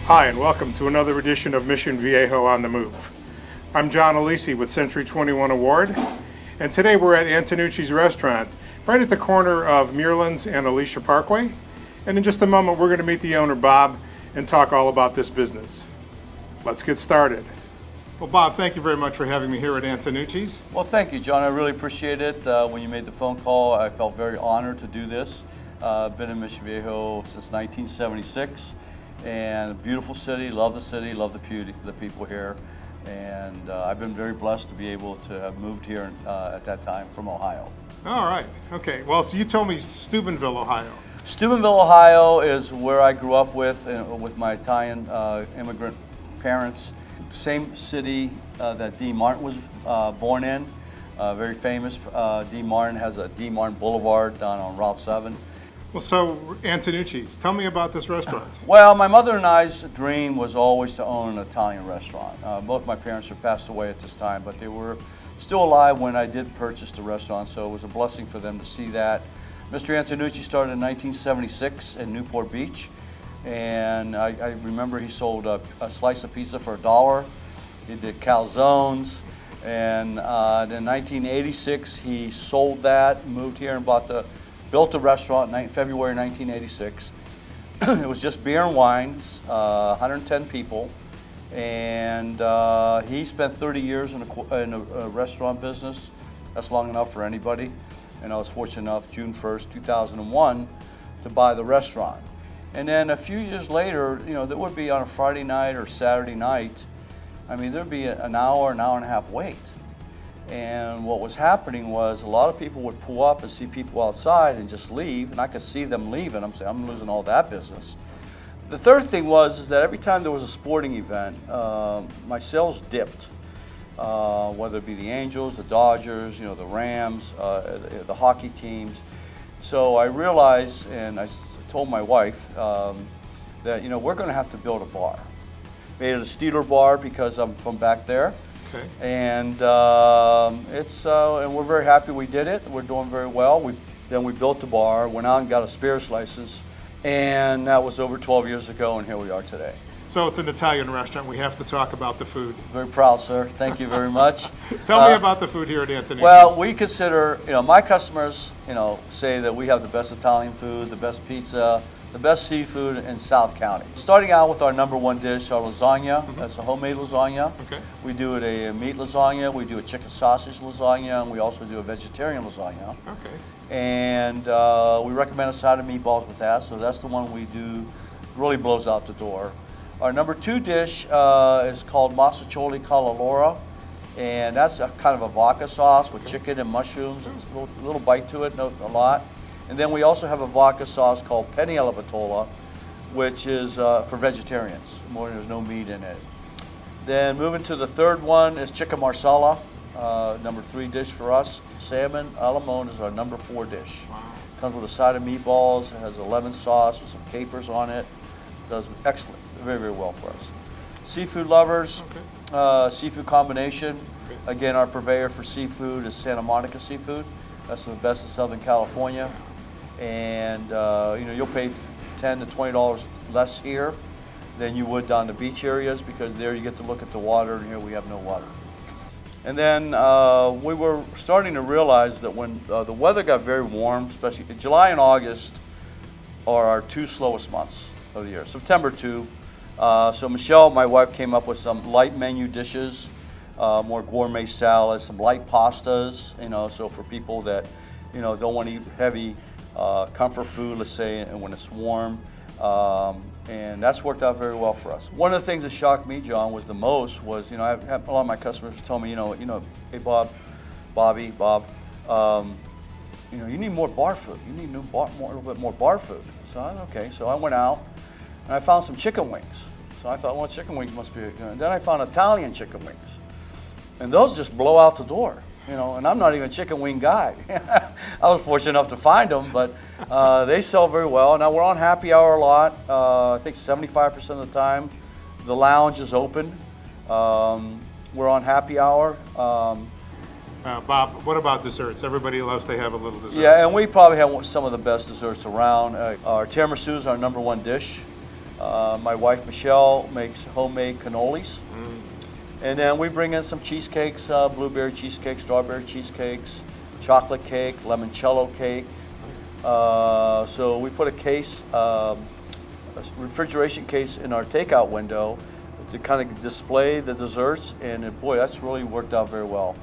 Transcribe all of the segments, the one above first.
Hi, and welcome to another edition of Mission Viejo on the Move. I'm John Alesi with Century 21 Award, and today we're at Antonucci's restaurant, right at the corner of Muirlands and Alicia Parkway. And in just a moment, we're going to meet the owner, Bob, and talk all about this business. Let's get started. Well, Bob, thank you very much for having me here at Antonucci's. Well, thank you, John. I really appreciate it. When you made the phone call, I felt very honored to do this. I've been in Mission Viejo since 1976. And beautiful city, love the people here, and I've been very blessed to be able to have moved here at that time from Ohio. All right, okay. Well, so you told me Steubenville, Ohio. Steubenville, Ohio is where I grew up with my Italian immigrant parents. Same city that D. Martin was born in, very famous. D. Martin has a D. Martin Boulevard down on Route 7. Well, so Antonucci's, tell me about this restaurant. Well, my mother and I's dream was always to own an Italian restaurant. Both my parents have passed away at this time, but they were still alive when I did purchase the restaurant, so it was a blessing for them to see that. Mr. Antonucci started in 1976 in Newport Beach, and I remember he sold a slice of pizza for $1. He did calzones, and in 1986 he sold that, moved here and built a restaurant in February 1986. It was just beer and wine, 110 people, and he spent 30 years in a restaurant business. That's long enough for anybody. And I was fortunate enough, June 1st, 2001, to buy the restaurant. And then a few years later, you know, there would be on a Friday night or Saturday night, I mean, there'd be an hour and a half wait. And what was happening was a lot of people would pull up and see people outside and just leave, and I could see them leaving. I'm saying, I'm losing all that business. The third thing was that every time there was a sporting event, my sales dipped, whether it be the Angels, the Dodgers, you know, the Rams, the hockey teams. So I realized, and I told my wife, that, you know, we're going to have to build a bar. Made it a Steeler bar because I'm from back there. Okay. And and we're very happy we did it. We're doing very well. Then we built the bar, went out and got a Spears license, and that was over 12 years ago, and here we are today. So it's an Italian restaurant. We have to talk about the food. Very proud, sir. Thank you very much. Tell me about the food here at Antonucci's. Well, we consider, you know, my customers, you know, say that we have the best Italian food, the best pizza, the best seafood in South County. Starting out with our #1 dish, our lasagna. That's a homemade lasagna. Okay. We do it a meat lasagna, we do a chicken sausage lasagna, and we also do a vegetarian lasagna. Okay. And we recommend a side of meatballs with that, so that's the one we do, really blows out the door. Our #2 dish is called massaccioli con and that's a kind of a vodka sauce with chicken and mushrooms. There's a little bite to it, not a lot. And then we also have a vodka sauce called Penne Ala Bucco, which is for vegetarians. There's no meat in it. Then moving to the third one is chicken Marsala, #3 dish for us. Salmon a la mode is our #4 dish. Wow. Comes with a side of meatballs. It has a lemon sauce with some capers on it. Does excellent, very, very well for us. Seafood lovers, okay. Seafood combination. Okay. Again, our purveyor for seafood is Santa Monica Seafood. That's the best in Southern California. And you know, you'll pay $10 to $20 less here than you would down the beach areas, because there you get to look at the water, and here we have no water. And then we were starting to realize that when the weather got very warm, especially July and August are our two slowest months of the year. September too. So Michelle, my wife, came up with some light menu dishes, more gourmet salads, some light pastas, you know, so for people that, you know, don't want to eat heavy comfort food, let's say, and when it's warm, and that's worked out very well for us. One of the things that shocked me, John, was, you know, I have a lot of my customers tell me, you know, hey Bob, you know, you need more bar food. You need a little bit more bar food. So okay, so I went out and I found some chicken wings. So I thought, well, chicken wings must be good. And then I found Italian chicken wings, and those just blow out the door. You know, and I'm not even a chicken wing guy. I was fortunate enough to find them, but they sell very well. Now we're on happy hour a lot. I think 75% of the time, the lounge is open. We're on happy hour. Bob, what about desserts? Everybody loves to have a little dessert. Yeah, and we probably have some of the best desserts around. Our tiramisu is our #1 dish. My wife Michelle makes homemade cannolis. And then we bring in some cheesecakes, blueberry cheesecake, strawberry cheesecakes, chocolate cake, limoncello cake. So we put a case, a refrigeration case in our takeout window to kind of display the desserts, and boy, that's really worked out very well.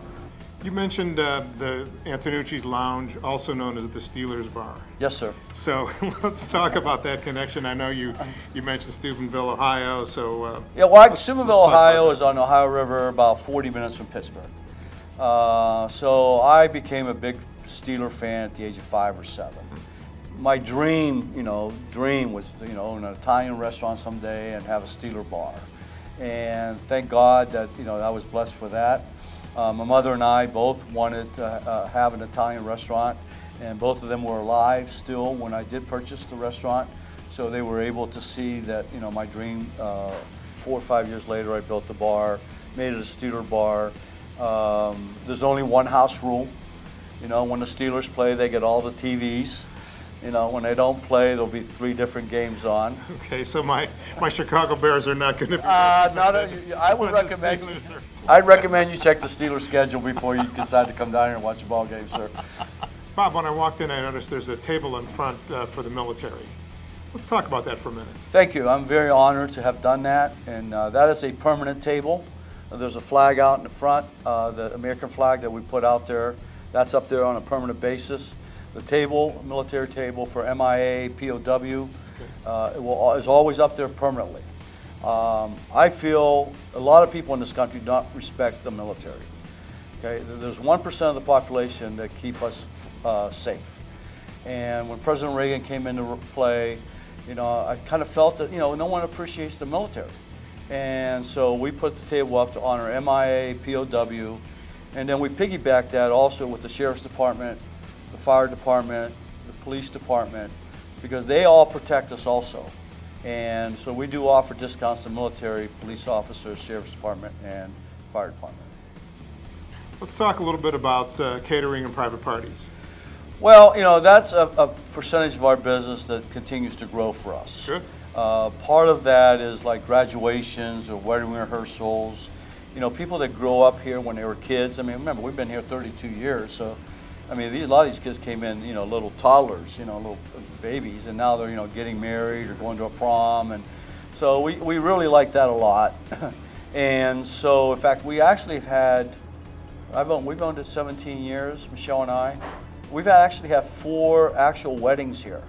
You mentioned the Antonucci's Lounge, also known as the Steelers Bar. Yes, sir. So let's talk about that connection. I know you mentioned Steubenville, Ohio, so... Yeah, well, Steubenville, Ohio is on the Ohio River, about 40 minutes from Pittsburgh. So I became a big Steeler fan at the age of 5 or 7. My dream was, own an Italian restaurant someday and have a Steeler bar. And thank God that, I was blessed for that. My mother and I both wanted to have an Italian restaurant, and both of them were alive still when I did purchase the restaurant. So they were able to see that, my dream. 4 or 5 years later, I built the bar, made it a Steeler bar. There's only one house rule. When the Steelers play, they get all the TVs. When they don't play, there'll be 3 different games on. Okay, so my Chicago Bears are not going to be. I'd recommend you check the Steelers schedule before you decide to come down here and watch a ball game, sir. Bob, when I walked in, I noticed there's a table in front for the military. Let's talk about that for a minute. Thank you. I'm very honored to have done that, and that is a permanent table. There's a flag out in the front, the American flag that we put out there. That's up there on a permanent basis. The table, military table for MIA, POW, is always up there permanently. I feel a lot of people in this country don't respect the military. Okay, there's 1% of the population that keep us safe. And when President Reagan came into play, I kind of felt that no one appreciates the military. And so we put the table up to honor MIA, POW, and then we piggyback that also with the Sheriff's Department, the Fire Department, the Police Department, because they all protect us also. And so we do offer discounts to military, police officers, Sheriff's Department, and Fire Department. Let's talk a little bit about catering and private parties. Well, that's a percentage of our business that continues to grow for us. Good. Part of that is like graduations or wedding rehearsals. People that grow up here when they were kids. I mean, remember, we've been here 32 years, so a lot of these kids came in, little toddlers, little babies, and now they're, getting married or going to a prom, and so we really like that a lot. And so, in fact, we actually have had, we've owned it 17 years, Michelle and I. We've actually had 4 actual weddings here,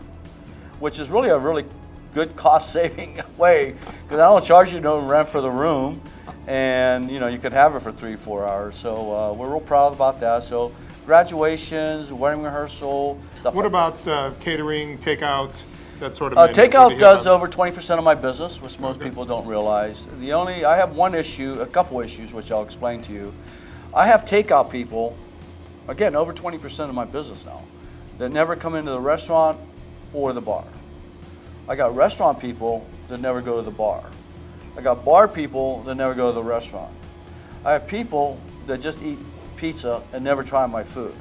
which is really a really good cost-saving way, because I don't charge you no rent for the room, and you can have it for 3-4 hours. So we're real proud about that. So graduations, wedding rehearsal, stuff. What like about catering, takeout, that sort of? Takeout does over 20% of my business, which most people don't realize. I have a couple issues, which I'll explain to you. I have takeout people, again, over 20% of my business now, that never come into the restaurant or the bar. I got restaurant people that never go to the bar. I got bar people that never go to the restaurant. I have people that just eat pizza and never try my food.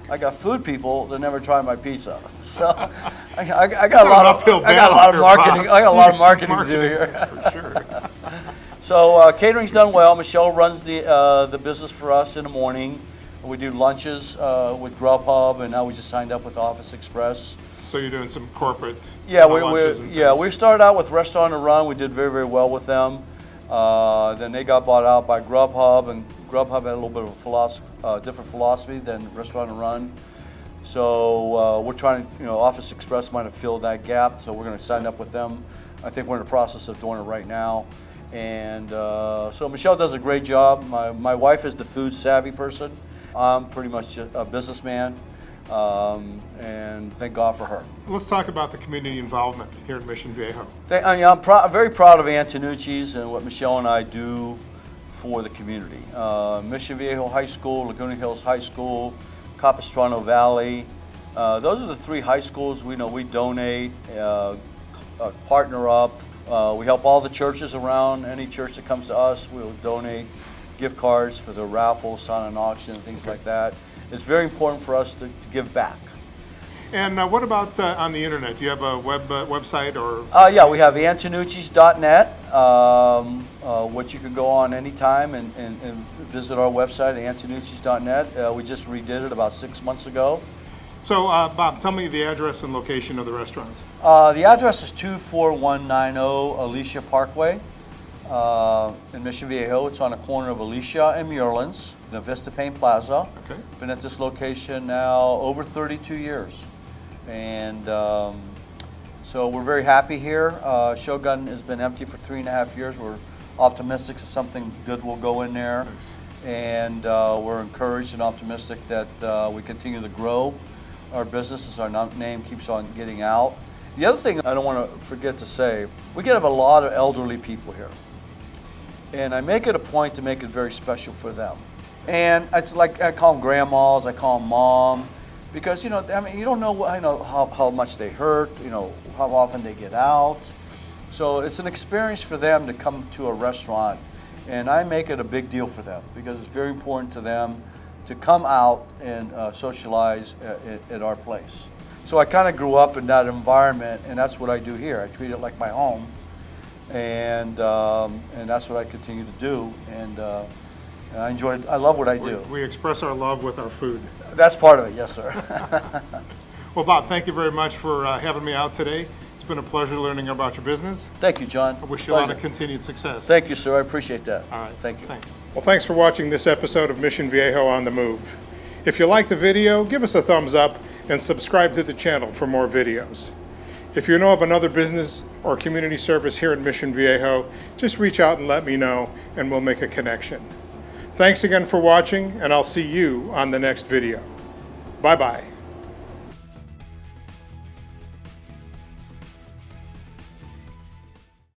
I got food people that never try my pizza. So I got a lot of marketing to do here. For sure. So catering's done well. Michelle runs the business for us in the morning. We do lunches with Grubhub, and now we just signed up with Office Express. So you're doing some corporate lunches and things. We started out with Restaurant to Run. We did very, very well with them. Then they got bought out by Grubhub, and Grubhub had a little bit of a different philosophy than Restaurant to Run. So we're trying to, Office Express might have filled that gap, so we're going to sign up with them. I think we're in the process of doing it right now. And so Michelle does a great job. My wife is the food savvy person. I'm pretty much a businessman. And thank God for her. Let's talk about the community involvement here at Mission Viejo. I'm very proud of Antonucci's and what Michelle and I do for the community. Mission Viejo High School, Laguna Hills High School, Capistrano Valley. Those are the 3 high schools we donate, partner up. We help all the churches around. Any church that comes to us, we'll donate gift cards for the raffle, silent auction, things like that. It's very important for us to give back. And what about on the internet? Do you have a website or? Yeah, we have Antonucci's.net, which you can go on anytime and visit our website, Antonucci's.net. We just redid it about 6 months ago. So, Bob, tell me the address and location of the restaurant. The address is 24190 Alicia Parkway in Mission Viejo. It's on the corner of Alicia and Muirlands, the Vista Pain Plaza. Okay. Been at this location now over 32 years. And so we're very happy here. Shogun has been empty for 3.5 years. We're optimistic that something good will go in there. Nice. And we're encouraged and optimistic that we continue to grow our business as our name keeps on getting out. The other thing I don't want to forget to say, we have a lot of elderly people here. And I make it a point to make it very special for them. And it's like I call them grandmas, I call them mom, because you know, I mean, you don't know how much they hurt, you know, how often they get out. So it's an experience for them to come to a restaurant, and I make it a big deal for them because it's very important to them to come out and socialize at our place. So I kind of grew up in that environment, and that's what I do here. I treat it like my home, and that's what I continue to do. And I love what I do. We express our love with our food. That's part of it, yes, sir. Well, Bob, thank you very much for having me out today. It's been a pleasure learning about your business. Thank you, John. I wish you a lot of continued success. Thank you, sir. I appreciate that. All right. Thank you. Thanks. Well, thanks for watching this episode of Mission Viejo on the Move. If you liked the video, give us a thumbs up and subscribe to the channel for more videos. If you know of another business or community service here in Mission Viejo, just reach out and let me know, and we'll make a connection. Thanks again for watching, and I'll see you on the next video. Bye-bye.